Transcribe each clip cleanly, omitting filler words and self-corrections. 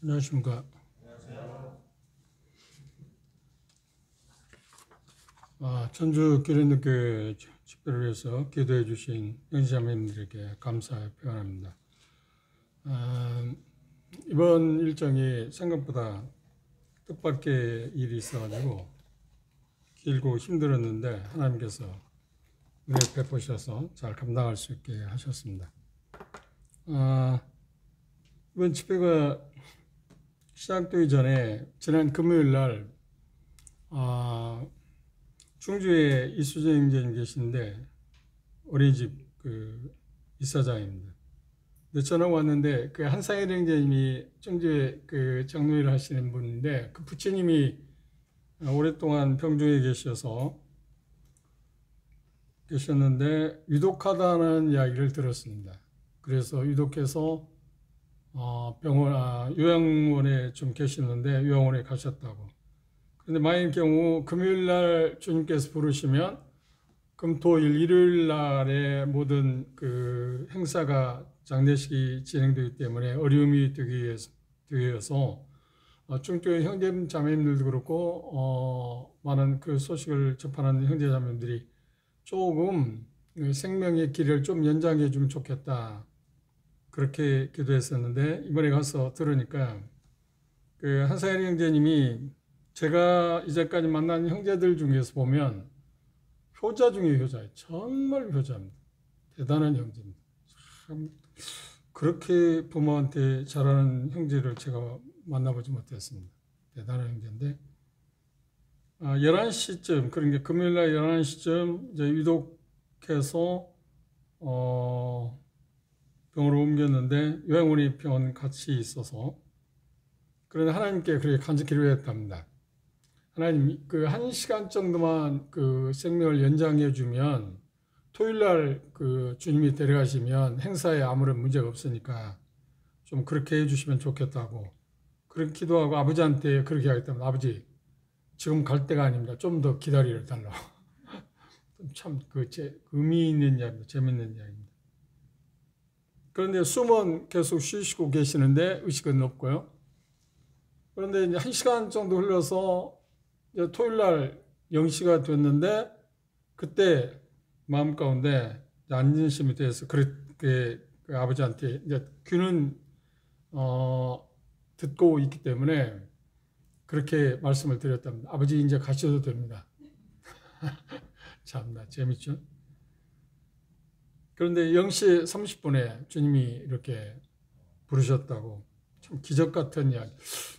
안녕하십니까. 천주 기린교회 집회를 위해서 기도해 주신 형제자매님들에게 감사의 표현합니다. 이번 일정이 생각보다 뜻밖의 일이 있어가지고 길고 힘들었는데 하나님께서 은혜 베푸셔서 잘 감당할 수 있게 하셨습니다. 이번 집회가 시작되기 전에 지난 금요일 날 충주에 이수정 형제님 계신데 어린이집 이사장입니다. 근데 전화가 왔는데 그 한상일 형제님이 충주에 장로일을 하시는 분인데 그 부처님이 오랫동안 병중에 계셨는데 위독하다는 이야기를 들었습니다. 그래서 위독해서 요양원에 좀 계시는데 요양원에 가셨다고. 그런데 만일 경우 금요일 날 주님께서 부르시면 금토일 일요일 날에 모든 행사가 장례식이 진행되기 때문에 어려움이 되기 위해서 충주의 형제 자매님들도 그렇고 많은 그 소식을 접하는 형제 자매님들이 조금 생명의 길을 좀 연장해 주면 좋겠다, 그렇게 기도했었는데 이번에 가서 들으니까 한상일 형제님이 제가 이제까지 만난 형제들 중에서 보면 효자 중에 효자예요. 정말 효자입니다. 대단한 형제입니다. 참 그렇게 부모한테 잘하는 형제를 제가 만나보지 못했습니다. 대단한 형제인데 11시쯤, 그러니까 금요일날 11시쯤 이제 위독해서 병으로 옮겼는데 요양원이 병원 같이 있어서, 그런데 하나님께 그렇게 간절히 기도했답니다. 하나님, 1시간 정도만 생명을 연장해 주면 토요일날 주님이 데려가시면 행사에 아무런 문제가 없으니까 좀 그렇게 해주시면 좋겠다고 그렇게 기도하고 아버지한테 그렇게 하겠다면, 아버지 지금 갈 때가 아닙니다. 좀 더 기다려 달라고. 참 의미 있는 이야기입니다. 재밌는 이야기입니다. 그런데 숨은 계속 쉬시고 계시는데 의식은 없고요. 그런데 이제 1시간 정도 흘러서 이제 토요일날 0시가 됐는데 그때 마음 가운데 안진심이 돼서 그렇게 아버지한테 이제 귀는 듣고 있기 때문에 그렇게 말씀을 드렸답니다. 아버지 이제 가셔도 됩니다. 참나 재밌죠? 그런데 0시 30분에 주님이 이렇게 부르셨다고, 참 기적 같은 이야기.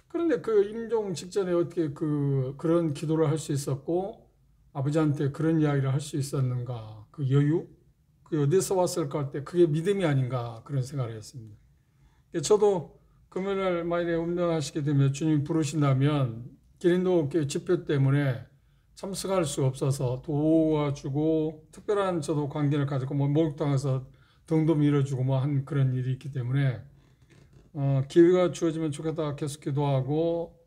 그런데 임종 직전에 어떻게 그런 기도를 할 수 있었고 아버지한테 그런 이야기를 할 수 있었는가, 그 여유, 어디서 왔을까 할 때 그게 믿음이 아닌가, 그런 생각을 했습니다. 저도 금요일날 만약에 운명하시게 되면 주님 부르신다면 기린도 집회 때문에 참석할 수 없어서 도와주고 특별한 저도 관계를 가지고 목욕탕에서 등도 밀어주고 한 그런 일이 있기 때문에 기회가 주어지면 좋겠다 계속 기도하고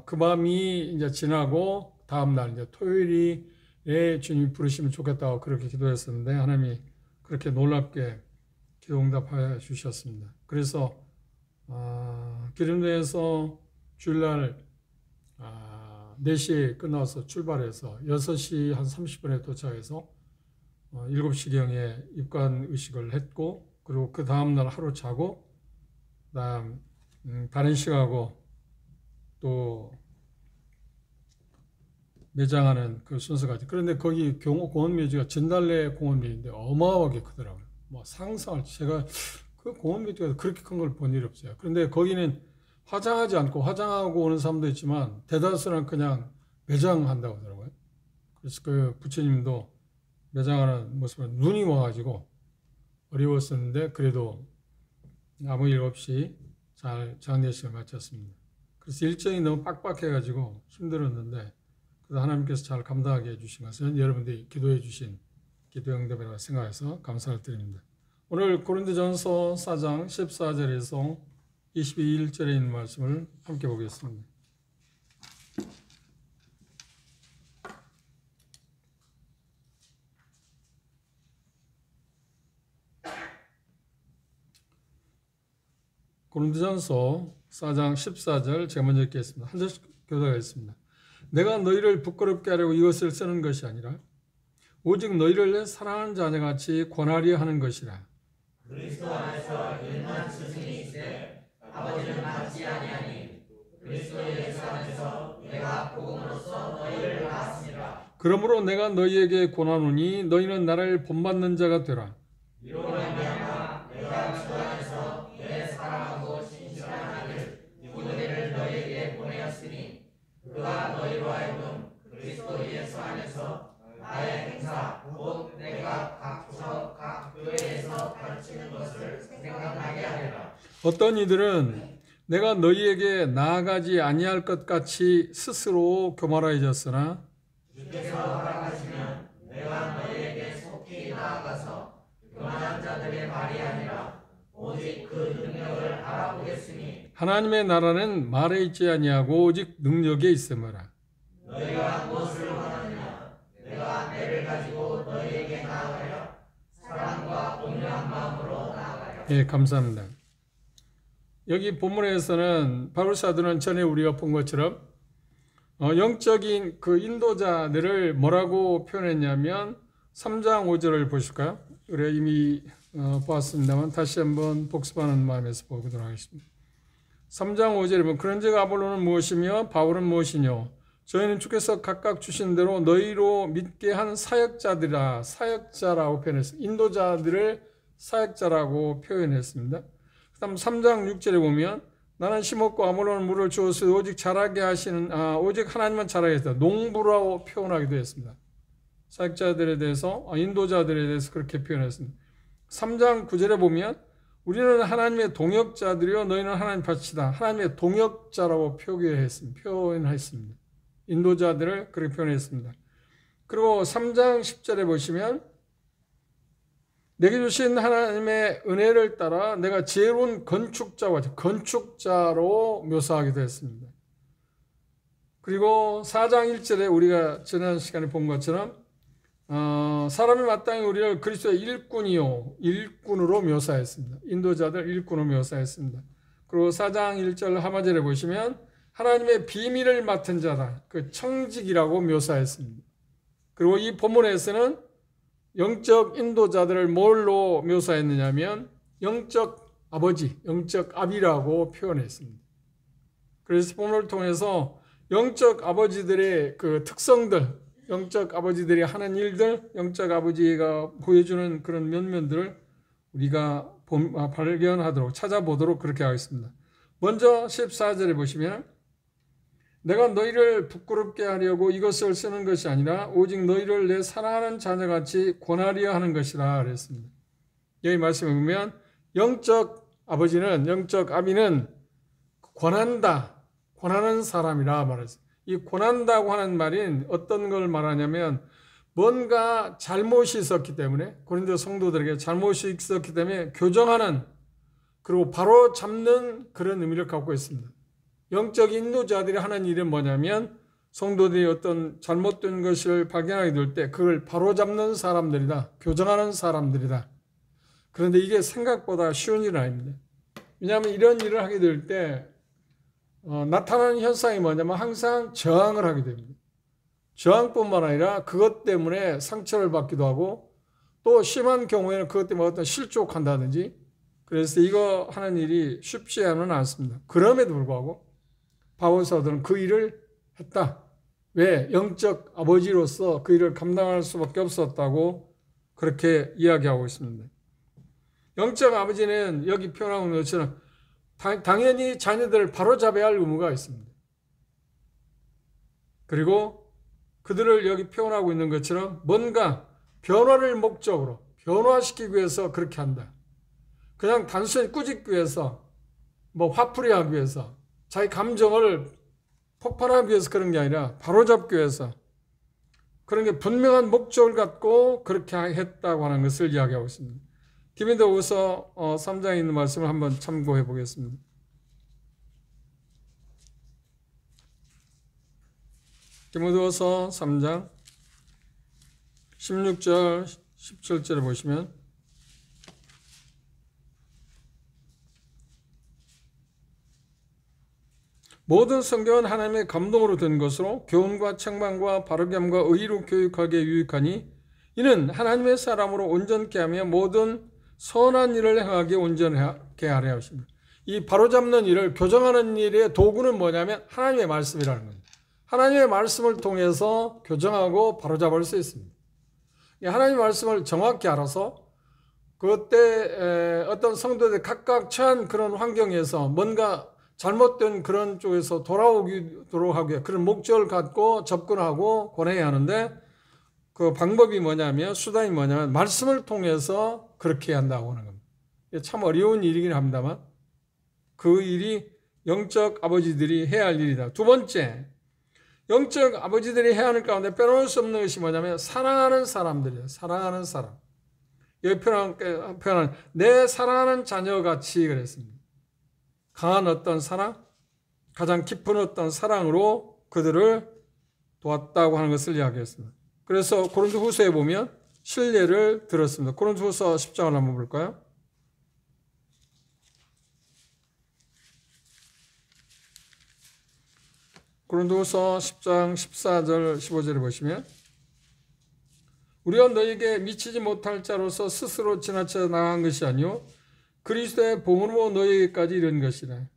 그 밤이 이제 지나고 다음날 이제 토요일에 주님이 부르시면 좋겠다고 그렇게 기도했었는데 하나님이 그렇게 놀랍게 기도 응답하여 주셨습니다. 그래서 기름내에서 주일날 4시에 끝나서 출발해서 6시 한 30분에 도착해서 7시경에 입관 의식을 했고, 그리고 그 다음날 하루 자고 다음 단식하고 또 매장하는 그 순서까지. 그런데 거기 공원 묘지가 진달래 공원 묘지인데 어마어마하게 크더라고요. 상상을, 제가 그 공원 묘지가 그렇게 큰 걸 본 일이 없어요. 그런데 거기는 화장하지 않고, 화장하고 오는 사람도 있지만 대다수는 그냥 매장한다고 하더라고요. 그래서 그 부처님도 매장하는 모습을 눈이 와가지고 어려웠었는데 그래도 아무 일 없이 잘 장례식을 마쳤습니다. 그래서 일정이 너무 빡빡해가지고 힘들었는데 그래도 하나님께서 잘 감당하게 해주신 것은 여러분들이 기도해 주신 기도 응답이라고 생각해서 감사를 드립니다. 오늘 고린도전서 4장 14절에서 22절에 있는 말씀을 함께 보겠습니다. 고린도전서 4장 14절 제가 먼저 읽겠습니다. 한 절씩 교독하겠습니다. 내가 너희를 부끄럽게 하려고 이것을 쓰는 것이 아니라 오직 너희를 내 사랑하는 자녀같이 권하려 하는 것이라. 그리스도 안에서 일만 스승이 있되 아버지는 받지 아니하니 그리스도 예수 안에서 내가 복음으로써 너희를 낳았습니다. 그러므로 내가 너희에게 권하노니 너희는 나를 본받는 자가 되라. 이로 말미암아 내가 주 안에서 내 사랑하고 신실한 아들 디모데를 너희에게 보내었으니 그가 너희로 하여금 그리스도 예수 안에서 나의 행사 곧 내가 각 교회에서 가르치는 것을 생각나게 하리라. 어떤 이들은 내가 너희에게 나아가지 아니할 것 같이 스스로 교만하여졌으나 주께서 허락하시면 내가 너희에게 속히 나아가서 교만한 자들의 말이 아니라 오직 그 능력을 알아보겠으니 하나님의 나라는 말에 있지 아니하고 오직 능력에 있음이라. 너희가 무엇을 원하느냐 내가 내를 가지고 너희에게 나아가려 사랑과 온유한 마음으로 나아가려. 예, 감사합니다. 여기 본문에서는 바울 사도는 전에 우리가 본 것처럼 영적인 그 인도자들을 뭐라고 표현했냐면 3장 5절을 보실까요? 우리가 이미 보았습니다만 다시 한번 복습하는 마음에서 보도록 하겠습니다. 3장 5절에 보면 그런즉 아볼로는 무엇이며 바울은 무엇이뇨? 저희는 주께서 각각 주신 대로 너희로 믿게 한 사역자들이라. 사역자라고 표현했습니다. 인도자들을 사역자라고 표현했습니다. 그 다음 3장 6절에 보면 나는 심었고 아볼로는 물을 주어서 오직 자라게 하시는 오직 하나님만 자라게 했다. 농부라고 표현하기도 했습니다. 사역자들에 대해서 인도자들에 대해서 그렇게 표현했습니다. 3장 9절에 보면 우리는 하나님의 동역자들이요 너희는 하나님 밭이다. 하나님의 동역자라고 표현했습니다. 인도자들을 그렇게 표현했습니다. 그리고 3장 10절에 보시면 내게 주신 하나님의 은혜를 따라 내가 지혜로운 건축자로 묘사하기도 했습니다. 그리고 4장 1절에 우리가 지난 시간에 본 것처럼 사람이 마땅히 우리를 그리스도의 일꾼으로 묘사했습니다. 인도자들 일꾼으로 묘사했습니다. 그리고 4장 1절 하마절에 보시면 하나님의 비밀을 맡은 자다. 그 청직이라고 묘사했습니다. 그리고 이 본문에서는 영적 인도자들을 뭘로 묘사했느냐면 영적 아버지, 영적 아비라고 표현했습니다. 그래서 본문을 통해서 영적 아버지들의 그 특성들, 영적 아버지들이 하는 일들, 영적 아버지가 보여주는 그런 면면들을 우리가 발견하도록 찾아보도록 그렇게 하겠습니다. 먼저 14절에 보시면 내가 너희를 부끄럽게 하려고 이것을 쓰는 것이 아니라 오직 너희를 내 사랑하는 자녀같이 권하려 하는 것이라 그랬습니다. 여기 말씀에 보면 영적 아버지는, 영적 아비는 권하는 사람이라 말했어요. 이 권한다고 하는 말인 어떤 걸 말하냐면 뭔가 잘못이 있었기 때문에 고린도 성도들에게 잘못이 있었기 때문에 교정하는 그리고 바로 잡는 그런 의미를 갖고 있습니다. 영적 인도자들이 하는 일은 뭐냐면 성도들이 어떤 잘못된 것을 발견하게 될 때 그걸 바로잡는 사람들이다. 교정하는 사람들이다. 그런데 이게 생각보다 쉬운 일은 아닙니다. 왜냐하면 이런 일을 하게 될 때 나타나는 현상이 뭐냐면 항상 저항을 하게 됩니다. 저항뿐만 아니라 그것 때문에 상처를 받기도 하고 또 심한 경우에는 그것 때문에 어떤 실족한다든지 그래서 이거 하는 일이 쉽지는 않습니다. 그럼에도 불구하고 바울 사도는 그 일을 했다. 왜? 영적 아버지로서 그 일을 감당할 수밖에 없었다고 그렇게 이야기하고 있습니다. 영적 아버지는 여기 표현하고 있는 것처럼 당연히 자녀들을 바로잡아야 할 의무가 있습니다. 그리고 그들을 여기 표현하고 있는 것처럼 뭔가 변화를 목적으로 변화시키기 위해서 그렇게 한다. 그냥 단순히 꾸짖기 위해서 화풀이 하기 위해서 자기 감정을 폭발하기 위해서 그런 게 아니라 바로잡기 위해서 그런 게 분명한 목적을 갖고 그렇게 했다고 하는 것을 이야기하고 있습니다. 디모데후서 3장에 있는 말씀을 한번 참고해 보겠습니다. 디모데후서 3장 16절 17절에 보시면 모든 성경은 하나님의 감동으로 된 것으로 교훈과 책망과 바르게 함과 의로 교육하기에 유익하니 이는 하나님의 사람으로 온전케 하며 모든 선한 일을 행하기에 온전하게 하려 하십니다. 이 바로잡는 일을 교정하는 일의 도구는 뭐냐면 하나님의 말씀이라는 겁니다. 하나님의 말씀을 통해서 교정하고 바로잡을 수 있습니다. 하나님의 말씀을 정확히 알아서 그때 어떤 성도들 각각 처한 그런 환경에서 뭔가 잘못된 그런 쪽에서 돌아오도록 하기 그런 목적을 갖고 접근하고 권해야 하는데 그 방법이 뭐냐면 수단이 뭐냐면 말씀을 통해서 그렇게 해야 한다고 하는 겁니다. 참 어려운 일이긴 합니다만 그 일이 영적 아버지들이 해야 할 일이다. 두 번째, 영적 아버지들이 해야 하는 가운데 빼놓을 수 없는 것이 뭐냐면 사랑하는 사람들이에요. 사랑하는 사람. 여기 표현한 내 사랑하는 자녀같이 그랬습니다. 강한 어떤 사랑, 가장 깊은 어떤 사랑으로 그들을 도왔다고 하는 것을 이야기했습니다. 그래서 고린도후서에 보면 신뢰를 들었습니다. 고린도후서 10장을 한번 볼까요? 고린도후서 10장 14절 15절을 보시면 우리가 너에게 미치지 못할 자로서 스스로 지나쳐 나간 것이 아니요 그리스도의 복음으로 너에게까지 이른 것이라.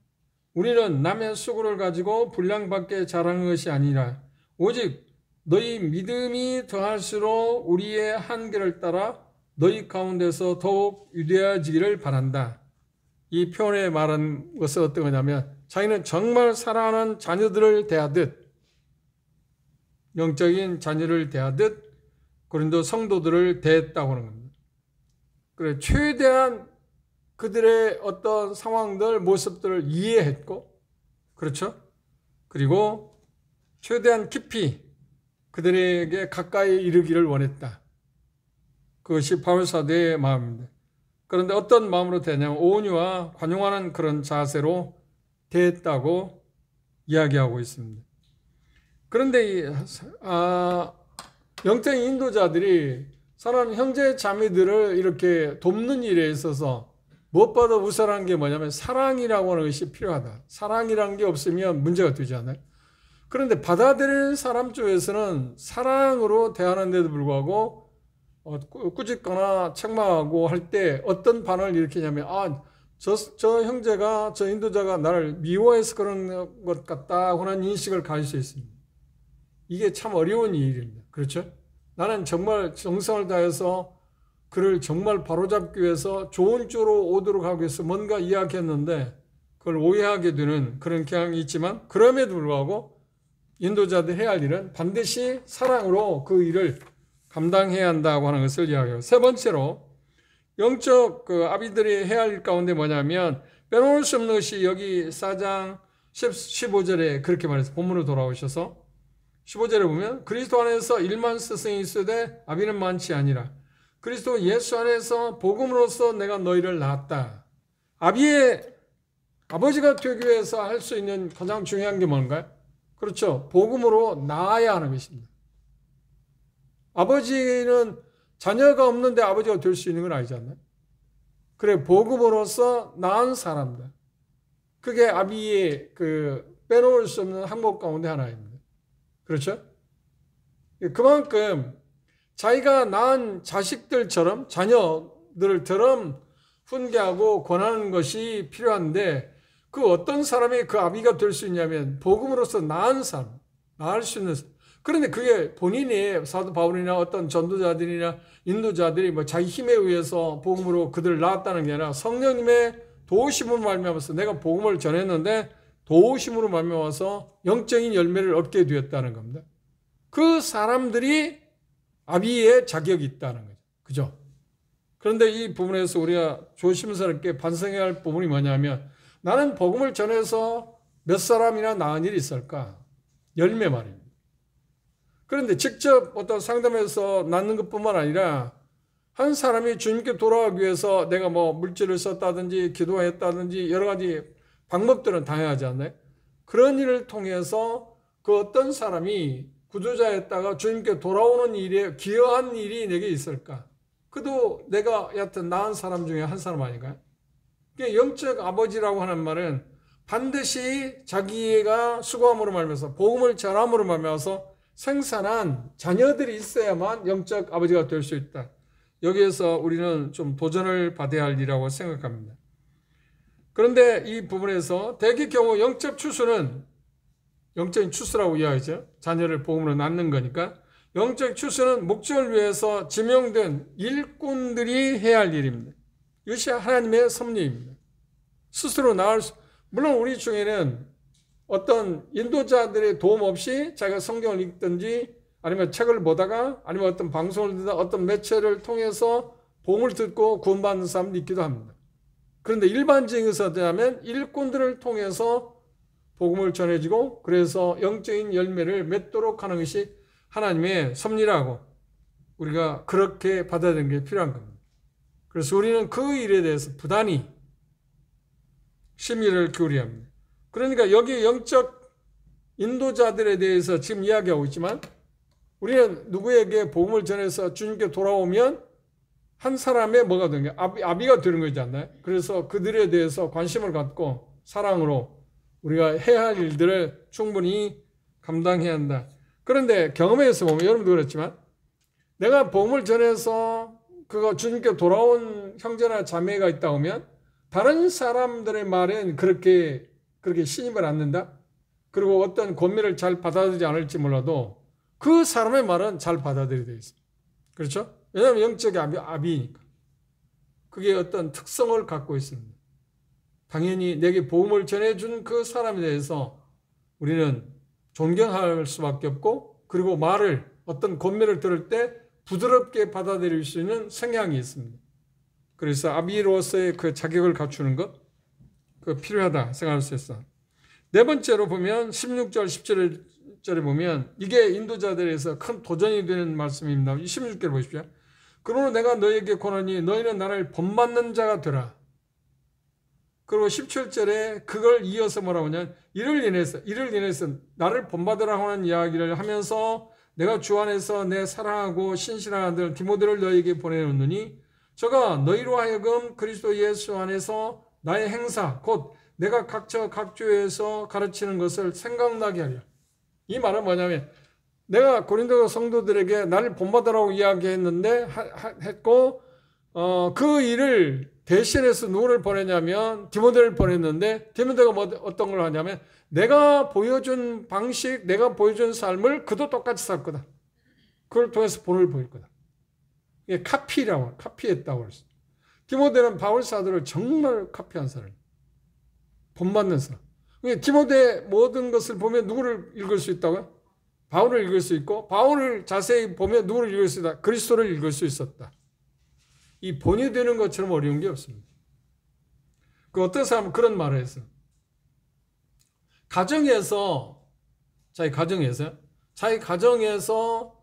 우리는 남의 수고를 가지고 분량밖에 자랑한 것이 아니라 오직 너희 믿음이 더할수록 우리의 한계를 따라 너희 가운데서 더욱 유대해지기를 바란다. 이 표현에 말한 것은 어떤 거냐면 자기는 정말 사랑하는 자녀들을 대하듯 영적인 자녀를 대하듯 고린도 성도들을 대했다고 하는 겁니다. 그래 최대한 그들의 어떤 상황들, 모습들을 이해했고, 그렇죠? 그리고 최대한 깊이 그들에게 가까이 이르기를 원했다. 그것이 바울 사도의 마음입니다. 그런데 어떤 마음으로 대냐면 온유와 관용하는 그런 자세로 대했다고 이야기하고 있습니다. 그런데 영적인 인도자들이 사랑하는 형제 자매들을 이렇게 돕는 일에 있어서 무엇보다 우선한 게 뭐냐면 사랑이라고 하는 것이 필요하다. 사랑이라는 게 없으면 문제가 되지 않아요? 그런데 받아들이는 사람 쪽에서는 사랑으로 대하는데도 불구하고 꾸짖거나 책망하고 할 때 어떤 반응을 일으키냐면 저 형제가 저 인도자가 나를 미워해서 그런 것 같다 하는 인식을 가질 수 있습니다. 이게 참 어려운 일입니다. 그렇죠? 나는 정말 정성을 다해서 그를 정말 바로잡기 위해서 좋은 쪽으로 오도록 하기 위해서 뭔가 이야기했는데 그걸 오해하게 되는 그런 경향이 있지만 그럼에도 불구하고 인도자들 해야 할 일은 반드시 사랑으로 그 일을 감당해야 한다고 하는 것을 이야기해요. 세 번째로 영적 아비들이 해야 할 일 가운데 뭐냐면 빼놓을 수 없는 것이 여기 4장 15절에 그렇게 말해서 본문으로 돌아오셔서 15절에 보면 그리스도 안에서 일만 스승이 있으되 아비는 많지 아니라 그리스도 예수 안에서 복음으로써 내가 너희를 낳았다. 아버지가 되기 위해서 할 수 있는 가장 중요한 게 뭔가요? 그렇죠. 복음으로 낳아야 하는 것입니다. 아버지는 자녀가 없는데 아버지가 될 수 있는 건 아니지 않나요? 그래, 복음으로써 낳은 사람들. 그게 아비의 빼놓을 수 없는 항목 가운데 하나입니다. 그렇죠? 그만큼 자기가 낳은 자식들처럼 자녀들처럼 훈계하고 권하는 것이 필요한데 그 어떤 사람이 그 아비가 될 수 있냐면 복음으로서 낳은 사람, 낳을 수 있는 사람. 그런데 그게 본인이 사도 바울이나 어떤 전도자들이나 인도자들이 뭐 자기 힘에 의해서 복음으로 그들을 낳았다는 게 아니라 성령님의 도우심으로 말미암아서 내가 복음을 전했는데 도우심으로 말미암아서 영적인 열매를 얻게 되었다는 겁니다. 그 사람들이 아비의 자격이 있다는 거죠. 그죠? 그런데 이 부분에서 우리가 조심스럽게 반성해야 할 부분이 뭐냐면 나는 복음을 전해서 몇 사람이나 낳은 일이 있을까? 열매 말입니다. 그런데 직접 어떤 상담에서 낳는 것뿐만 아니라 한 사람이 주님께 돌아가기 위해서 내가 뭐 물질을 썼다든지 기도했다든지 여러 가지 방법들은 다양하지 않나요? 그런 일을 통해서 그 어떤 사람이 구조자였다가 주님께 돌아오는 일에 기여한 일이 내게 있을까? 그도 내가 여하튼 낳은 사람 중에 한 사람 아닌가요? 영적 아버지라고 하는 말은 반드시 자기가 수고함으로 말미암아서 복음을 전함으로 말미암아서 생산한 자녀들이 있어야만 영적 아버지가 될 수 있다. 여기에서 우리는 좀 도전을 받아야 할 일이라고 생각합니다. 그런데 이 부분에서 대개 경우 영적 추수는 영적인 추수라고 이야기하죠. 자녀를 복음으로 낳는 거니까 영적 추수는 목적을 위해서 지명된 일꾼들이 해야 할 일입니다. 이것이 하나님의 섭리입니다. 스스로 나을 수, 물론 우리 중에는 어떤 인도자들의 도움 없이 자기가 성경을 읽든지 아니면 책을 보다가 아니면 어떤 방송을 듣다 어떤 매체를 통해서 복음을 듣고 구원받는 사람도 있기도 합니다. 그런데 일반적인 것에 대하면 일꾼들을 통해서 복음을 전해지고 그래서 영적인 열매를 맺도록 하는 것이 하나님의 섭리라고 우리가 그렇게 받아들이는 게 필요한 겁니다. 그래서 우리는 그 일에 대해서 부단히 심의를 기울여야 합니다. 그러니까 여기 영적 인도자들에 대해서 지금 이야기하고 있지만 우리는 누구에게 복음을 전해서 주님께 돌아오면 한 사람의 뭐가 되는 게 아비가 되는 거지 않나요? 그래서 그들에 대해서 관심을 갖고 사랑으로 우리가 해야 할 일들을 충분히 감당해야 한다. 그런데 경험에서 보면 여러분도 그렇지만 내가 복음을 전해서 그거 주님께 돌아온 형제나 자매가 있다 오면 다른 사람들의 말엔 그렇게 신임을 않는다. 그리고 어떤 권면을 잘 받아들이지 않을지 몰라도 그 사람의 말은 잘 받아들여야 되어 있습니다. 그렇죠? 왜냐하면 영적인 아비니까. 그게 어떤 특성을 갖고 있습니다. 당연히 내게 복음을 전해준 그 사람에 대해서 우리는 존경할 수밖에 없고 그리고 말을 어떤 권면을 들을 때 부드럽게 받아들일 수 있는 성향이 있습니다. 그래서 아비로서의 그 자격을 갖추는 것 그 필요하다 생각할 수 있어. 네 번째로 보면 16절 17절에 보면 이게 인도자들에서 큰 도전이 되는 말씀입니다. 16절 보십시오. 그러므로 내가 너에게 권하니 너희는 나를 본받는 자가 되라. 그리고 17절에 그걸 이어서 뭐라고 하냐면 이를 인해서 나를 본받으라고 하는 이야기를 하면서 내가 주 안에서 내 사랑하고 신실한 아들 디모데를 너희에게 보내놓느니 저가 너희로 하여금 그리스도 예수 안에서 나의 행사 곧 내가 각처에서 가르치는 것을 생각나게 하려. 이 말은 뭐냐면 내가 고린도 성도들에게 나를 본받으라고 이야기했는데 했고 그 일을 대신해서 누구를 보내냐면 디모데를 보냈는데 디모데가 어떤 걸 하냐면 내가 보여준 방식, 내가 보여준 삶을 그도 똑같이 살 거다. 그걸 통해서 본을 보일 거다. 이게 카피했다고 그랬어요. 디모데는 바울 사도를 정말 카피한 사람. 본받는 사람. 디모데 모든 것을 보면 누구를 읽을 수 있다고요? 바울을 읽을 수 있고 바울을 자세히 보면 누구를 읽을 수 있다? 그리스도를 읽을 수 있었다. 이 본이 되는 것처럼 어려운 게 없습니다. 그 어떤 사람은 그런 말을 했어요. 자기 가정에서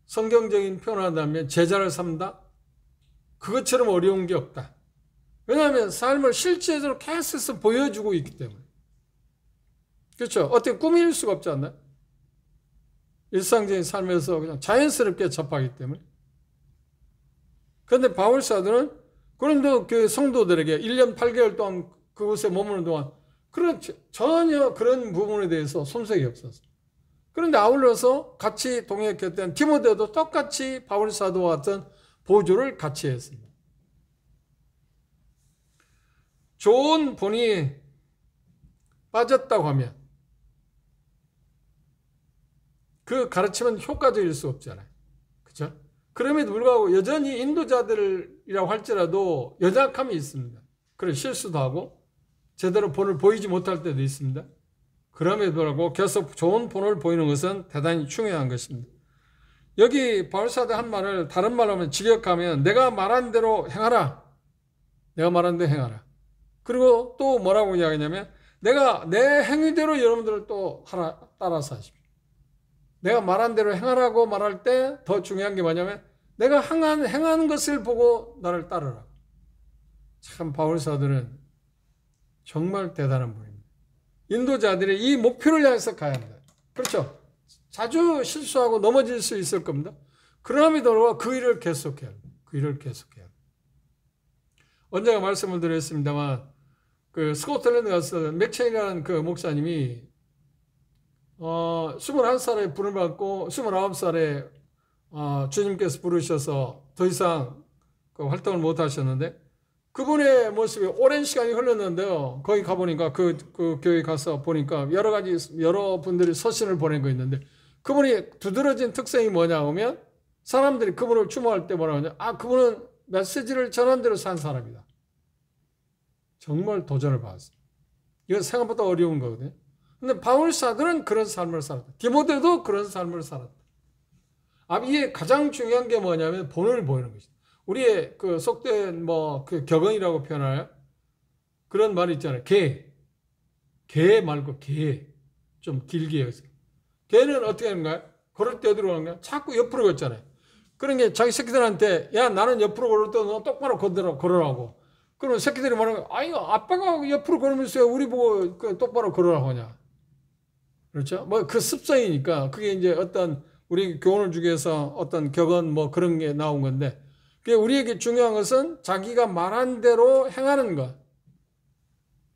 성경적인 표현을 한다면 제자를 삼다? 그것처럼 어려운 게 없다. 왜냐하면 삶을 실제적으로 계속해서 보여주고 있기 때문에. 그렇죠? 어떻게 꾸밀 수가 없지 않나요? 일상적인 삶에서 그냥 자연스럽게 접하기 때문에. 그런데 바울 사도는 고린도 교회 성도들에게 1년 8개월 동안 그곳에 머무는 동안 전혀 그런 부분에 대해서 손색이 없었어요. 그런데 아울러서 같이 동역했던 디모데도 똑같이 바울 사도와 같은 보조를 같이 했습니다. 좋은 본이 빠졌다고 하면 그 가르침은 효과적일 수 없잖아요. 그렇죠? 그럼에도 불구하고 여전히 인도자들이라고 할지라도 연약함이 있습니다. 그래 실수도 하고 제대로 본을 보이지 못할 때도 있습니다. 그럼에도 불구하고 계속 좋은 본을 보이는 것은 대단히 중요한 것입니다. 여기 바울사도 한 말을 다른 말로 하면 직역하면 내가 말한 대로 행하라. 내가 말한 대로 행하라. 그리고 또 뭐라고 이야기하냐면 내가 내 행위대로 여러분들을 또 따라서 하십시오. 내가 말한 대로 행하라고 말할 때 더 중요한 게 뭐냐면 내가 행하는 것을 보고 나를 따르라. 참 바울사도는 정말 대단한 분입니다. 인도자들이 이 목표를 향해서 가야 합니다. 그렇죠? 자주 실수하고 넘어질 수 있을 겁니다. 그럼에도 불구하고 그 일을 계속해야 합니다. 그 일을 계속해야 합니다. 언젠가 말씀을 드렸습니다만 그 스코틀랜드 가서 맥체인이라는 그 목사님이 21살에 부름을 받고 29살에 주님께서 부르셔서 더 이상 그 활동을 못 하셨는데 그분의 모습이 오랜 시간이 흘렀는데요. 거기 가보니까 그 교회 가서 보니까 여러 분들이 서신을 보낸 거 있는데 그분이 두드러진 특성이 뭐냐 하면 사람들이 그분을 추모할 때 뭐라고 하냐. 그분은 메시지를 전한 대로 산 사람이다. 정말 도전을 받았어요. 이건 생각보다 어려운 거거든요. 근데 바울 사도는 그런 삶을 살았다. 디모데도 그런 삶을 살았다. 이게 가장 중요한 게 뭐냐면 본을 보이는 것이다. 우리의 그 속된 그 격언이라고 표현하나요? 그런 말이 있잖아요. 개 말고 개. 좀 길게 해서. 개는 어떻게 하는가요? 걸을 때 어디로 가는가요? 자꾸 옆으로 걷잖아요. 그런 게 자기 새끼들한테 야 나는 옆으로 걸을 때 너 똑바로 걸으라고. 그러면 새끼들이 말하는 거야. 아니 아빠가 옆으로 걸으면서 우리 보고 똑바로 걸으라고 하냐. 그렇죠? 그 습성이니까 그게 이제 어떤 우리 교훈을 주기 위해서 어떤 격언 그런 게 나온 건데 그게 우리에게 중요한 것은 자기가 말한 대로 행하는 것.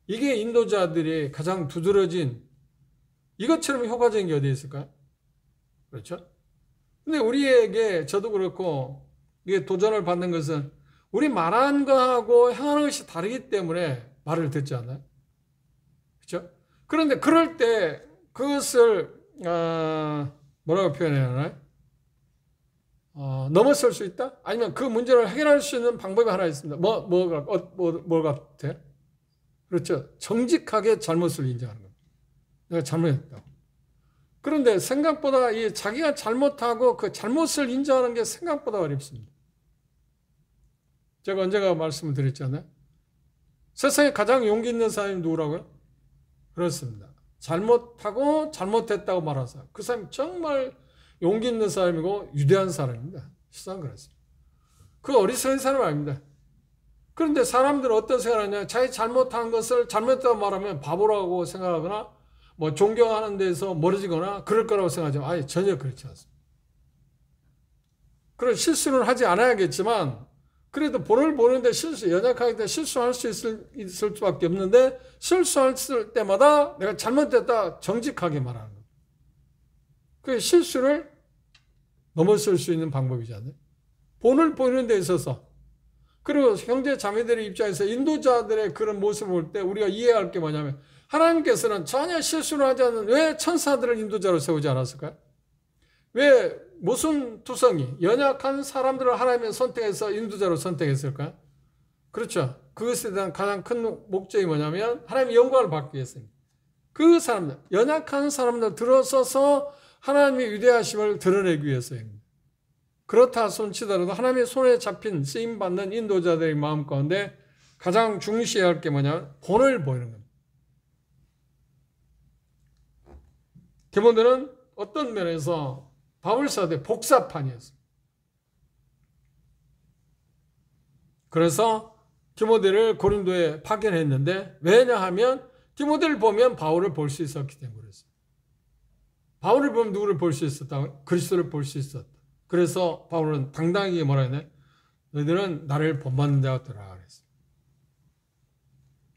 이게 인도자들이 가장 두드러진 이것처럼 효과적인 게 어디 있을까요? 그렇죠? 근데 우리에게 저도 그렇고 이게 도전을 받는 것은 우리 말하는 거하고 행하는 것이 다르기 때문에 말을 듣지 않나요? 그렇죠? 그런데 그럴 때 그것을 뭐라고 표현해야 하나요? 넘어설 수 있다? 아니면 그 문제를 해결할 수 있는 방법이 하나 있습니다. 뭐 같아요? 그렇죠. 정직하게 잘못을 인정하는 겁니다. 내가 잘못했다고. 그런데 생각보다 자기가 잘못하고 그 잘못을 인정하는 게 생각보다 어렵습니다. 제가 언제가 말씀을 드렸잖아요. 세상에 가장 용기 있는 사람이 누구라고요? 그렇습니다. 잘못하고 잘못했다고 말하는 사람. 그 사람이 정말 용기 있는 사람이고 위대한 사람입니다. 실상 그렇습니다. 그 어리석은 사람 아닙니다. 그런데 사람들은 어떤 생각을 하냐. 자기 잘못한 것을 잘못했다고 말하면 바보라고 생각하거나 존경하는 데서 멀어지거나 그럴 거라고 생각하지만 전혀 그렇지 않습니다. 그런 실수는 하지 않아야겠지만 그래도 본을 보는데 연약하기 때문에 실수할 수 있을 수밖에 없는데 실수할 때마다 내가 잘못됐다 정직하게 말하는 거예요. 그 실수를 넘어설 수 있는 방법이잖아요. 본을 보이는 데 있어서 그리고 형제 자매들의 입장에서 인도자들의 그런 모습을 볼 때 우리가 이해할 게 뭐냐면 하나님께서는 전혀 실수를 하지 않는 왜 천사들을 인도자로 세우지 않았을까요? 왜 무슨 투성이 연약한 사람들을 하나님이 선택해서 인도자로 선택했을까요? 그렇죠. 그것에 대한 가장 큰 목적이 뭐냐면 하나님의 영광을 받기 위해서입니다. 그 사람들, 연약한 사람들 들어서서 하나님의 위대하심을 드러내기 위해서입니다. 그렇다 손치더라도 하나님의 손에 잡힌 쓰임받는 인도자들의 마음 가운데 가장 중시해야 할 게 뭐냐면 본을 보이는 겁니다. 디모데는 어떤 면에서 바울사도의 복사판이었습니다. 그래서 디모데를 고린도에 파견했는데 왜냐하면 디모데를 보면 바울을 볼 수 있었기 때문에 그랬어요. 바울을 보면 누구를 볼 수 있었다? 그리스도를 볼 수 있었다. 그래서 바울은 당당하게 뭐라 했나요? 너희들은 나를 본받는 자가 되라 그랬어요.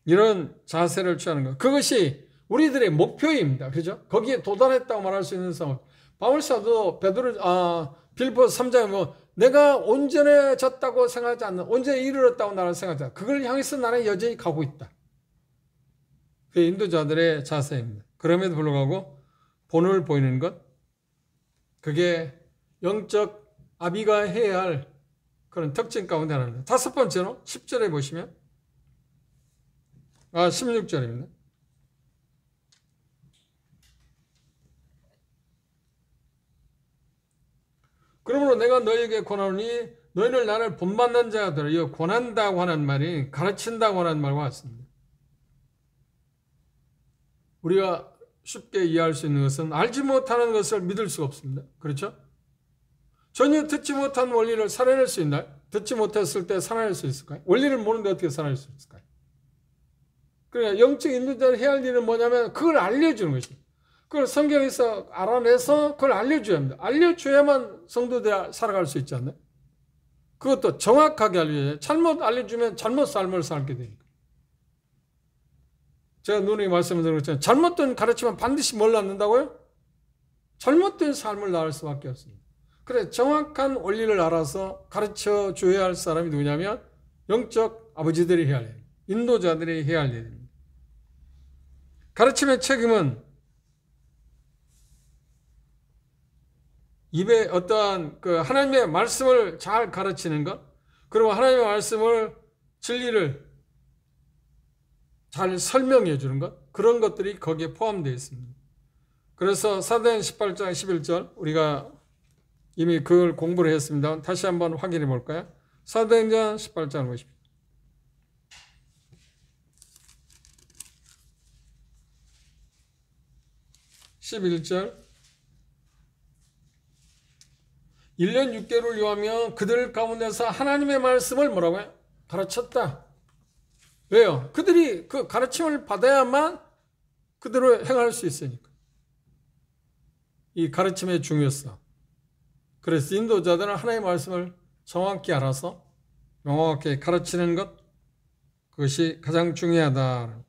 이런 자세를 취하는 것. 그것이 우리들의 목표입니다. 그죠? 거기에 도달했다고 말할 수 있는 상황. 바울사도 빌보 3장에 내가 온전해졌다고 생각하지 않는 온전히 이르렀다고 나는 생각하지 않는 그걸 향해서 나는 여전히 가고 있다. 그게 인도자들의 자세입니다. 그럼에도 불구하고 본을 보이는 것 그게 영적 아비가 해야 할 그런 특징 가운데 하나입니다. 다섯 번째로 10절에 보시면 16절입니다. 그러므로 내가 너희에게 권하노니 너희는 나를 본받는 자가 되라. 이거 권한다고 하는 말이 가르친다고 하는 말과 같습니다. 우리가 쉽게 이해할 수 있는 것은 알지 못하는 것을 믿을 수가 없습니다. 그렇죠? 전혀 듣지 못한 원리를 살아낼 수 있나요? 듣지 못했을 때 살아낼 수 있을까요? 원리를 모르는데 어떻게 살아낼 수 있을까요? 그러니까 영적 인도자를 해야 할 일은 뭐냐면 그걸 알려주는 것입니다. 그걸 성경에서 알아내서 그걸 알려줘야 합니다. 알려줘야만 성도들이 살아갈 수 있지 않나요? 그것도 정확하게 알려줘야 돼요. 잘못 알려주면 잘못 삶을 살게 되니까. 제가 누누이 말씀드렸잖아요. 잘못된 가르침은 반드시 뭘 낳는다고요? 잘못된 삶을 낳을 수밖에 없습니다. 그래, 정확한 원리를 알아서 가르쳐 줘야 할 사람이 누구냐면 영적 아버지들이 해야 할 일, 인도자들이 해야 할 일입니다. 가르침의 책임은 입에 어떠한 그 하나님의 말씀을 잘 가르치는 것, 그리고 하나님의 말씀을 진리를 잘 설명해 주는 것, 그런 것들이 거기에 포함되어 있습니다. 그래서 사도행 18장 11절 우리가 이미 그걸 공부를 했습니다. 다시 한번 확인해 볼까요? 사도행전 18장을 보십시오. 11절 1년 6개월을 요하며 그들 가운데서 하나님의 말씀을 뭐라고요? 가르쳤다. 왜요? 그들이 그 가르침을 받아야만 그대로 행할 수 있으니까. 이 가르침의 중요성. 그래서 인도자들은 하나님의 말씀을 정확히 알아서 명확하게 가르치는 것, 그것이 가장 중요하다.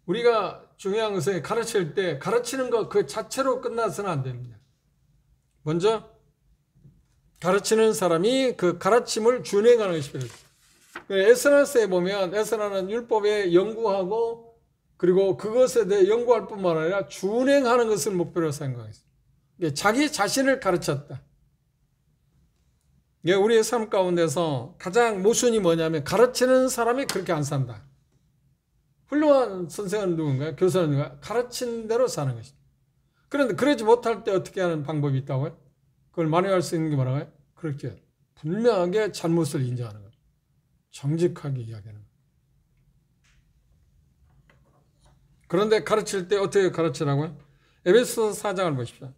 우리가 중요한 것은 가르칠 때 가르치는 것 그 자체로 끝나서는 안 됩니다. 먼저 가르치는 사람이 그 가르침을 준행하는 것이 필요해요. 에스라서에 보면 에스라는 율법에 연구하고 그리고 그것에 대해 연구할 뿐만 아니라 준행하는 것을 목표로 생각했어요. 자기 자신을 가르쳤다. 우리의 삶 가운데서 가장 모순이 뭐냐면 가르치는 사람이 그렇게 안 산다. 훌륭한 선생은 누군가요? 교사는 누군가요? 가르친 대로 사는 것입니다. 그런데 그러지 못할 때 어떻게 하는 방법이 있다고요? 그걸 만회할 수 있는 게 뭐라고요? 그렇게 분명하게 잘못을 인정하는 거예요. 정직하게 이야기하는 거예요. 그런데 가르칠 때 어떻게 가르치라고요? 에베소서 4장을 보십시오.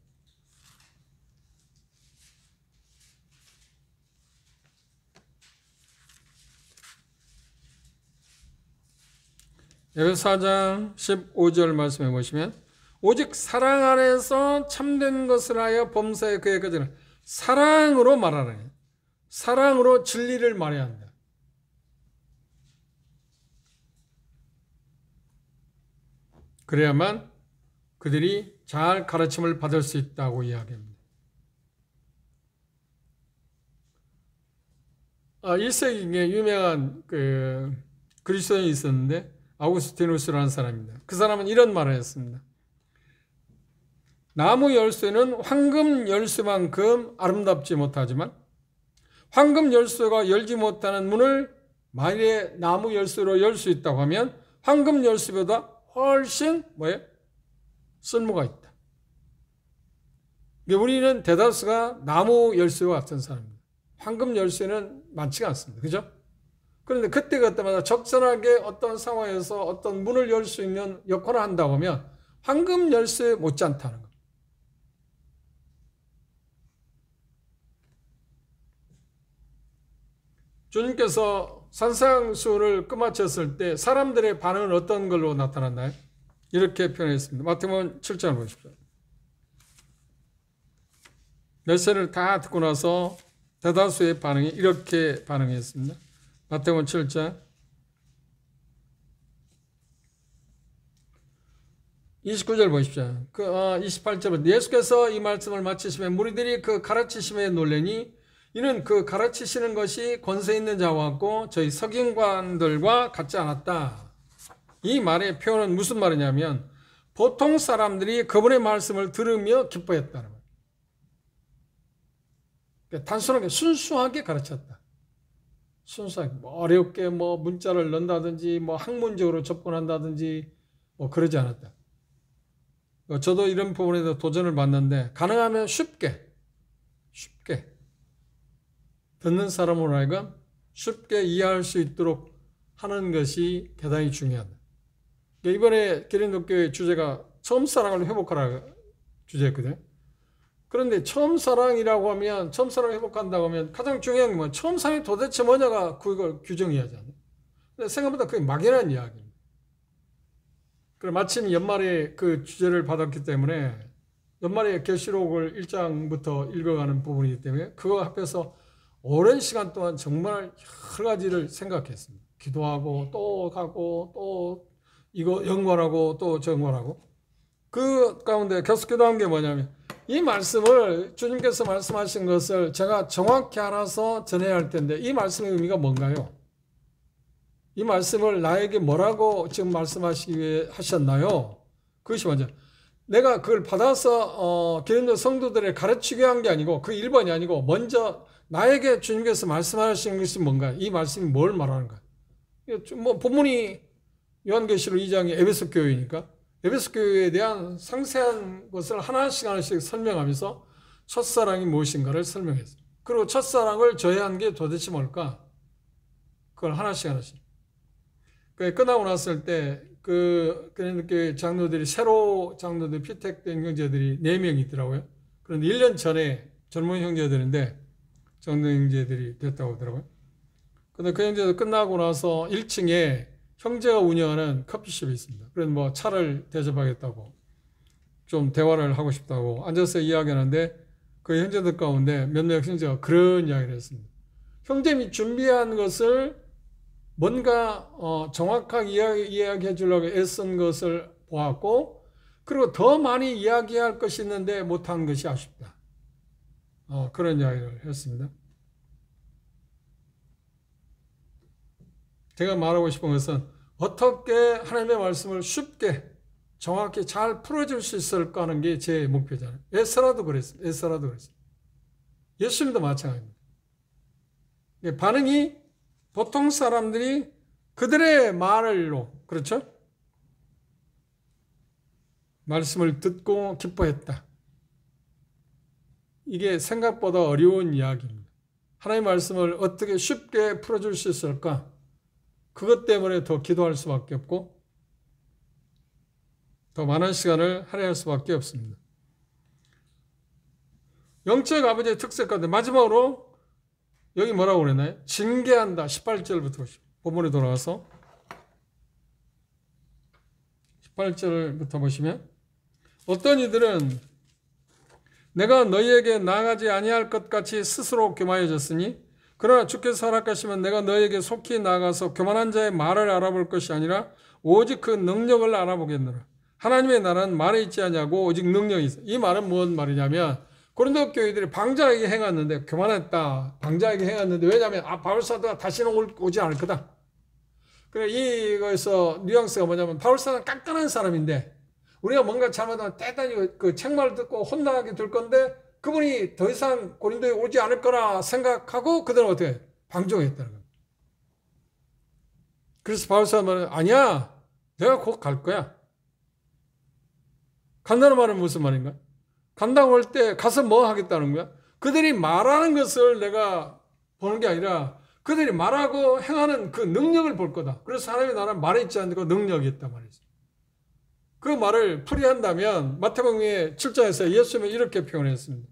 에베소 4장 15절 말씀해 보시면 오직 사랑 안에서 참된 것을 하여 범사에 그의 거절을 사랑으로 말하라니. 사랑으로 진리를 말해야 한다. 그래야만 그들이 잘 가르침을 받을 수 있다고 이야기합니다. 1세기에 유명한 그리스도인이 있었는데 아우구스티누스라는 사람입니다. 그 사람은 이런 말을 했습니다. 나무 열쇠는 황금 열쇠만큼 아름답지 못하지만 황금 열쇠가 열지 못하는 문을 만일에 나무 열쇠로 열 수 있다고 하면 황금 열쇠보다 훨씬 쓸모가 있다. 우리는 대다수가 나무 열쇠와 같은 사람입니다. 황금 열쇠는 많지가 않습니다. 그죠? 그런데 그때마다 적절하게 어떤 상황에서 어떤 문을 열 수 있는 역할을 한다고 하면 황금 열쇠 못지않다는 겁니다. 주님께서 산상수를 끝마쳤을 때 사람들의 반응은 어떤 걸로 나타났나요? 이렇게 표현했습니다. 마태복음 7장 보십시오. 메시지를 다 듣고 나서 대다수의 반응이 이렇게 반응했습니다. 마태복음 7장 29절 보십시오. 28절부터 예수께서 이 말씀을 마치시면 무리들이 그 가르치심에 놀라니 이는 그 가르치시는 것이 권세 있는 자와 같고 저희 서기관들과 같지 않았다. 이 말의 표현은 무슨 말이냐면 보통 사람들이 그분의 말씀을 들으며 기뻐했다는 거예요. 그러니까 단순하게 순수하게 가르쳤다. 순수하게 어렵게 문자를 넣는다든지 학문적으로 접근한다든지 그러지 않았다. 저도 이런 부분에서 도전을 받는데 가능하면 쉽게 듣는 사람으로 하여금 쉽게 이해할 수 있도록 하는 것이 대단히 중요하다. 이번에 기린도교의 주제가 처음 사랑을 회복하라 주제였거든요. 그런데 처음 사랑이라고 하면 처음 사랑을 회복한다고 하면 가장 중요한 게 뭐냐? 처음 사랑이 도대체 뭐냐가 그걸 규정해야 하잖아요. 근데 생각보다 그게 막연한 이야기입니다. 그래 마침 연말에 그 주제를 받았기 때문에 연말에 계시록을 1장부터 읽어가는 부분이기 때문에 그거 앞에서 오랜 시간 동안 정말 여러 가지를 생각했습니다. 기도하고 또 가고 또 이거 연구하고 또 연구하고 그 가운데 계속 기도한 게 뭐냐면 이 말씀을 주님께서 말씀하신 것을 제가 정확히 알아서 전해야 할 텐데 이 말씀의 의미가 뭔가요? 이 말씀을 나에게 뭐라고 지금 말씀하시기 위해 하셨나요? 그것이 먼저 내가 그걸 받아서 기독교 성도들의 가르치게 한 게 아니고 그 1번이 아니고 먼저 나에게 주님께서 말씀하시는 것이 뭔가 이 말씀이 뭘 말하는가 뭐 본문이 요한계시록 2장이 에베소 교회니까 에베소 교회에 대한 상세한 것을 하나씩 설명하면서 첫사랑이 무엇인가를 설명했어요. 그리고 첫사랑을 저해한 게 도대체 뭘까? 그걸 하나씩 끝나고 났을 때 그렇게 장로들이 새로 장로들 피택된 형제들이 4명 있더라고요. 그런데 1년 전에 젊은 형제들인데 장로 형제들이 됐다고 하더라고요. 근데 그 형제들 끝나고 나서 1층에 형제가 운영하는 커피숍이 있습니다. 그래서 뭐 차를 대접하겠다고 좀 대화를 하고 싶다고 앉아서 이야기하는데 그 형제들 가운데 몇몇 형제가 그런 이야기를 했습니다. 형제님이 준비한 것을 뭔가 정확하게 이야기해 주려고 애쓴 것을 보았고 그리고 더 많이 이야기할 것이 있는데 못한 것이 아쉽다. 그런 이야기를 했습니다. 제가 말하고 싶은 것은 어떻게 하나님의 말씀을 쉽게 정확히 잘 풀어줄 수 있을까 하는 게 제 목표잖아요. 에스라도 그랬습니다. 예수님도 마찬가지입니다. 반응이 보통 사람들이 그들의 말로 그렇죠? 말씀을 듣고 기뻐했다. 이게 생각보다 어려운 이야기입니다. 하나님의 말씀을 어떻게 쉽게 풀어줄 수 있을까? 그것 때문에 더 기도할 수밖에 없고 더 많은 시간을 할애할 수밖에 없습니다. 영적 아버지의 특색 가운데 마지막으로 여기 뭐라고 그랬나요? 징계한다. 18절부터 본문에 돌아가서 18절부터 보시면 어떤 이들은 내가 너희에게 나아가지 아니할 것 같이 스스로 교만해졌으니 그러나 주께서 허락하시면 내가 너희에게 속히 나아가서 교만한 자의 말을 알아볼 것이 아니라 오직 그 능력을 알아보겠노라. 하나님의 나라는 말에 있지 않냐고 오직 능력이 있어. 이 말은 무슨 말이냐면 고린도 교회들이 방자에게 행했는데 교만했다. 방자에게 행했는데 왜냐하면 바울사도가 다시는 오지 않을 거다. 그래 이거에서 뉘앙스가 뭐냐면 바울사도는 깐깐한 사람인데 우리가 뭔가 잘못하면 대단히 그 책말을 듣고 혼나게 될 건데 그분이 더 이상 고린도에 오지 않을 거라 생각하고 그들은 어떻게 방종했다는 겁니다. 그래서 바울사도는 아니야. 내가 곧 갈 거야. 간다는 말은 무슨 말인가? 간다고 할 때 가서 뭐 하겠다는 거야? 그들이 말하는 것을 내가 보는 게 아니라 그들이 말하고 행하는 그 능력을 볼 거다. 그래서 하나님의 나라는 말에 있지 않고 능력이 있단 말이죠. 그 말을 풀이한다면 마태복음 7장에서 예수님은 이렇게 표현했습니다.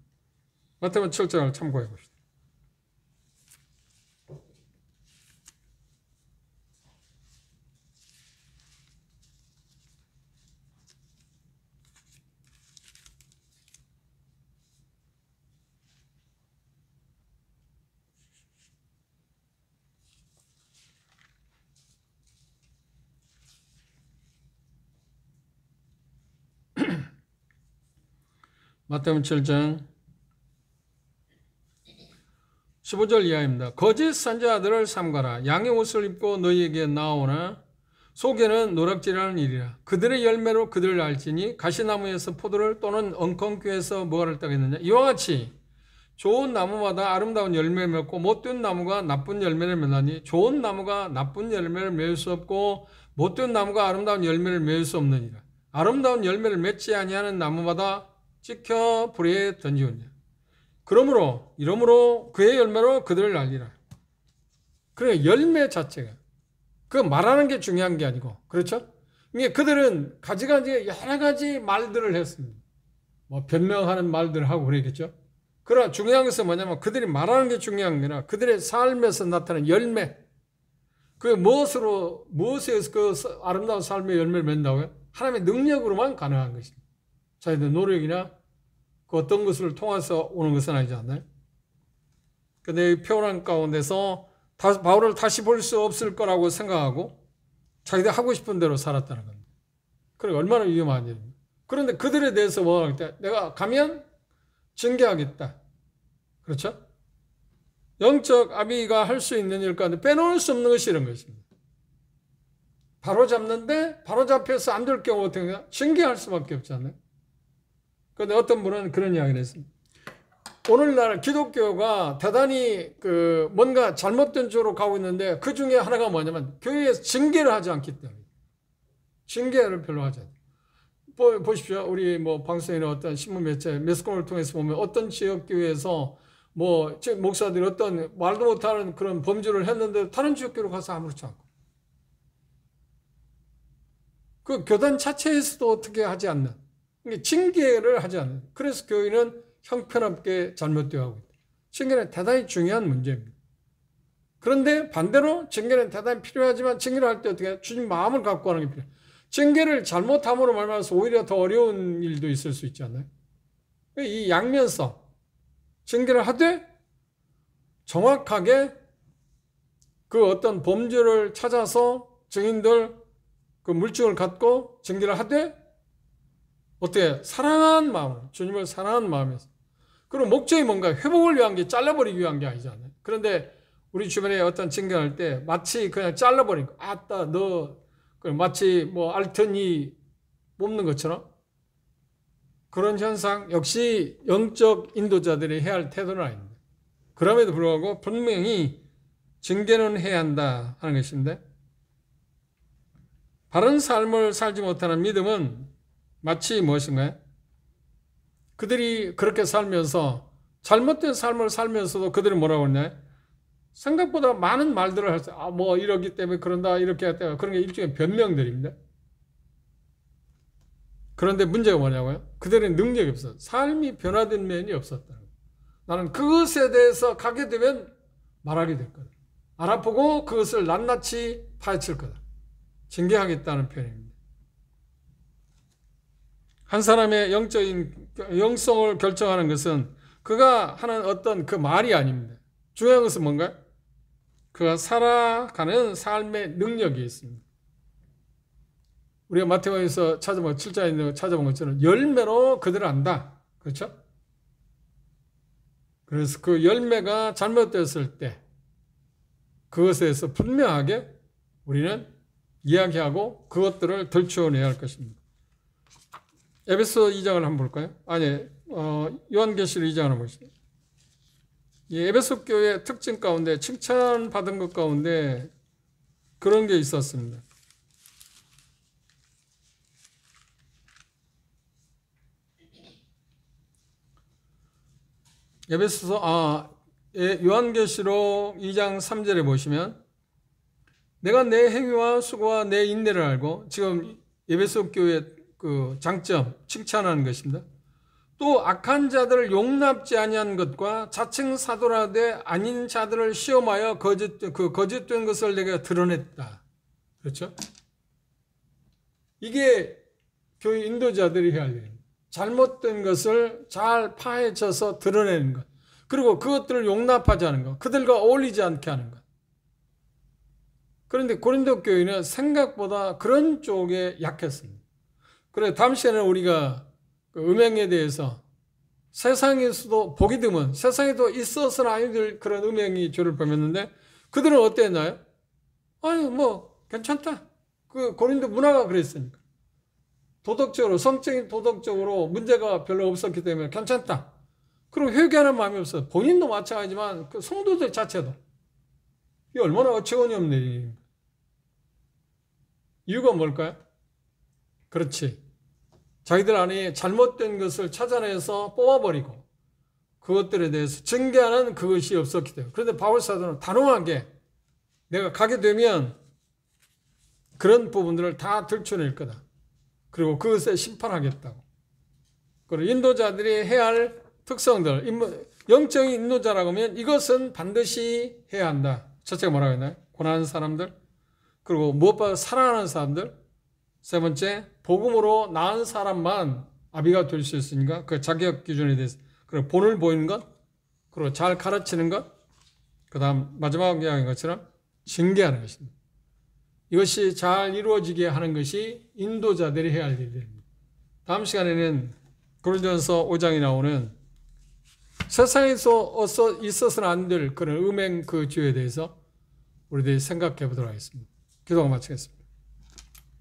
마태복음 7장을 참고해 봅시다. 마태복음 7장 15절 이하입니다. 거짓 선지자들을 삼가라. 양의 옷을 입고 너희에게 나오나 속에는 노략질하는 일이라. 그들의 열매로 그들을 알지니 가시나무에서 포도를 또는 엉겅퀴에서 무화과를 따겠느냐. 이와 같이 좋은 나무마다 아름다운 열매를 맺고 못된 나무가 나쁜 열매를 맺나니 좋은 나무가 나쁜 열매를 맺을 수 없고 못된 나무가 아름다운 열매를 맺을 수 없느니라. 아름다운 열매를 맺지 아니하는 나무마다 찍혀 불에 던지우니라. 이러므로 그의 열매로 그들을 알리라. 그래 열매 자체가 그 말하는 게 중요한 게 아니고 그렇죠? 이게 그들은 가지가지 여러 가지 말들을 했습니다. 뭐 변명하는 말들을 하고 그랬겠죠. 그러나 중요한 것은 뭐냐면 그들이 말하는 게 중요한 게 아니라 그들의 삶에서 나타나는 열매. 그게 무엇에서 그 아름다운 삶의 열매를 맺는다고요? 하나님의 능력으로만 가능한 것입니다. 자기들 노력이나 그 어떤 것을 통해서 오는 것은 아니지 않나요? 근데 이 표현 가운데서 바울을 다시 볼 수 없을 거라고 생각하고 자기들 하고 싶은 대로 살았다는 겁니다. 그러니까 얼마나 위험한 일입니까? 그런데 그들에 대해서 뭐 할 때 내가 가면 징계하겠다. 그렇죠? 영적 아비가 할 수 있는 일 가운데 빼놓을 수 없는 것이 이런 것입니다. 바로 잡는데 바로 잡혀서 안 될 경우 어떻게 해요? 징계할 수밖에 없잖아요. 그런데 어떤 분은 그런 이야기를 했습니다. 오늘날 기독교가 대단히 뭔가 잘못된 쪽으로 가고 있는데 그 중에 하나가 뭐냐면 교회에서 징계를 하지 않기 때문에. 징계를 별로 하지 않아요. 보십시오. 우리 뭐 방송이나 어떤 신문 매체, 매스컴을 통해서 보면 어떤 지역교회에서 뭐 목사들이 어떤 말도 못하는 그런 범죄를 했는데 다른 지역교회로 가서 아무렇지 않고. 그 교단 자체에서도 어떻게 하지 않는. 징계를 하지 않는. 그래서 교회는 형편없게 잘못되어 하고 있다. 징계는 대단히 중요한 문제입니다. 그런데 반대로 징계는 대단히 필요하지만 징계를 할 때 어떻게 주님 마음을 갖고 하는 게 필요해요. 징계를 잘못함으로 말미암아서 오히려 더 어려운 일도 있을 수 있지 않나요? 이 양면성 징계를 하되 정확하게 그 어떤 범죄를 찾아서 증인들 그 물증을 갖고 징계를 하되 어떻게 사랑한 마음으로 주님을 사랑하는 마음에서 그럼 목적이 뭔가 회복을 위한 게 잘라버리기 위한 게 아니잖아요. 그런데 우리 주변에 어떤 징계할 때 마치 그냥 잘라버린 거 아따 너 마치 뭐 알턴이 뽑는 것처럼 그런 현상 역시 영적 인도자들이 해야 할 태도는 아닙니다. 그럼에도 불구하고 분명히 징계는 해야 한다 하는 것인데 바른 삶을 살지 못하는 믿음은 마치 무엇인가요? 그들이 그렇게 살면서 잘못된 삶을 살면서도 그들이 뭐라고 했나요? 생각보다 많은 말들을 할 때, 뭐 이러기 때문에 그런다, 이렇게 했다. 그런 게 일종의 변명들입니다. 그런데 문제가 뭐냐고요? 그들의 능력이 없어. 삶이 변화된 면이 없었다. 나는 그것에 대해서 가게 되면 말하게 될 거다. 알아보고 그것을 낱낱이 파헤칠 거다. 징계하겠다는 표현입니다. 한 사람의 영성을 결정하는 것은 그가 하는 어떤 그 말이 아닙니다. 중요한 것은 뭔가요? 그가 살아가는 삶의 능력이 있습니다. 우리가 마태복음에서 찾아본 7장에 있는 거 찾아본 것처럼 열매로 그들을 안다. 그렇죠? 그래서 그 열매가 잘못되었을 때 그것에 대해서 분명하게 우리는 이야기하고 그것들을 들추어내야 할 것입니다. 에베소 2장을 한번 볼까요? 아니, 요한계시록 2장을 한번 보시죠. 이 에베소 교회의 특징 가운데 칭찬받은 것 가운데 그런 게 있었습니다. 요한계시록 2장 3절에 보시면 내가 내 행위와 수고와 내 인내를 알고 지금 에베소 교회의 그 장점 칭찬하는 것입니다. 또 악한 자들을 용납지 아니한 것과 자칭 사도라되 아닌 자들을 시험하여 거짓된 것을 내가 드러냈다. 그렇죠? 이게 교회 인도자들이 해야 할 일입니다. 잘못된 것을 잘 파헤쳐서 드러내는 것. 그리고 그것들을 용납하지 않은 것. 그들과 어울리지 않게 하는 것. 그런데 고린도 교회는 생각보다 그런 쪽에 약했습니다. 그래 다음 시간에 우리가 음행에 대해서 세상에서도 보기 드문 세상에도 있어서는 아니들 그런 음행이 죄를 범했는데 그들은 어땠나요? 아니 뭐 괜찮다. 그 고린도 문화가 그랬으니까 도덕적으로 성적인 도덕적으로 문제가 별로 없었기 때문에 괜찮다. 그리고 회개하는 마음이 없어요. 본인도 마찬가지지만 그 성도들 자체도 이게 얼마나 어처구니 없는 일입니까? 이유가 뭘까요? 그렇지. 자기들 안에 잘못된 것을 찾아내서 뽑아버리고 그것들에 대해서 징계하는 그것이 없었기 때문에. 그런데 바울 사도는 단호하게 내가 가게 되면 그런 부분들을 다 들춰낼 거다. 그리고 그것에 심판하겠다고. 그리고 인도자들이 해야 할 특성들, 영적인 인도자라고 하면 이것은 반드시 해야 한다. 첫째가 뭐라고 했나요? 고난하는 사람들, 그리고 무엇보다 사랑하는 사람들, 세 번째, 복음으로 나은 사람만 아비가 될 수 있으니까 그 자격 기준에 대해서 그리고 본을 보이는 것, 그리고 잘 가르치는 것, 그 다음 마지막 이야기한 것처럼 징계하는 것입니다. 이것이 잘 이루어지게 하는 것이 인도자들이 해야 할 일입니다. 다음 시간에는 고린도전서 5장에 나오는 세상에서 있어서는 안 될 그런 음행 그 죄에 대해서 우리들이 생각해 보도록 하겠습니다. 기도가 마치겠습니다.